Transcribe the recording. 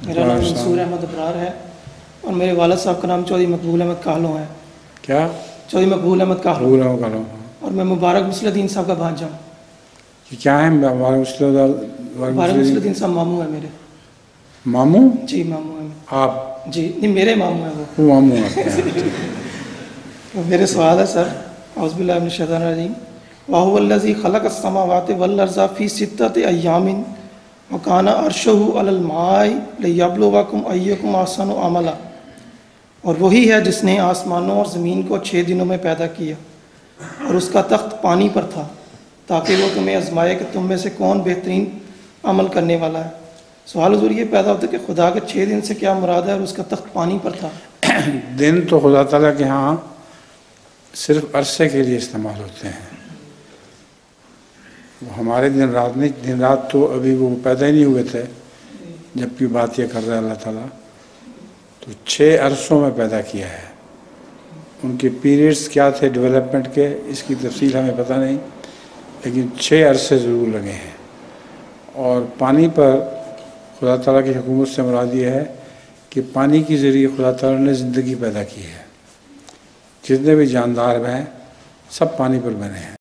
میرا نام منصور احمد ابرار ہے اور میرے والد صاحب کا نام چودھری مقبول احمد کاہلوں ہے. کیا؟ چودھری مقبول احمد کاہلوں. کالوں. اور میں مبارک مصلی الدین صاحب کا بھانجا ہوں. یہ کیا ہے مبارک مصلی الدین صاحب ماموں ہیں میرے. ماموں؟ جی ماموں ہیں. آپ؟ جی نہیں میرے ماموں ہیں وہ. ماموں ہیں. میرے سوال ہے سر. اعوذ باللہ من الشیطان الرجیم. وَهُوَ الَّذِي خَلَقَ السَّمَاوَاتِ وَالْأَرْضَ فِي سِتَّةِ أَيَّامٍ وَكَانَ عَرْشُهُ عَلَى الْمَاءِ لِيَبْلُوَكُمْ أَيُّكُمْ أَحْسَنُ عَمَلًا. اور وہی ہے جس نے آسمانوں اور زمین کو 6 دنوں میں پیدا کیا اور اس کا تخت پانی پر تھا تاکہ وہ تمہیں آزمائے کہ تم میں سے کون بہترین عمل کرنے والا ہے. سوال حضور یہ پیدا ہوتا ہے کہ خدا کے 6 دن سے کیا مراد ہے اور اس کا تخت پانی پر تھا؟ دن تو خدا تعالیٰ کے ہاں صرف عرصے کے لیے استعمال ہوتے ہیں. وہ ہمارے دن رات نہیں. دن رات تو ابھی وہ پیدا ہی نہیں ہوئے تھے جب کی بات یہ کر رہا ہے اللہ تعالیٰ. تو 6 عرصوں میں پیدا کیا ہے. ان کے پیریڈز کیا تھے ڈیولپمنٹ کے اس کی تفصیل ہمیں پتہ نہیں لیکن 6 عرصے ضرور لگے ہیں. اور پانی پر خدا تعالیٰ کی حکومت سے مراد یہ ہے کہ پانی کے ذریعے خدا تعالیٰ نے زندگی پیدا کی ہے. جتنے بھی جاندار ہیں سب پانی پر بنے ہیں.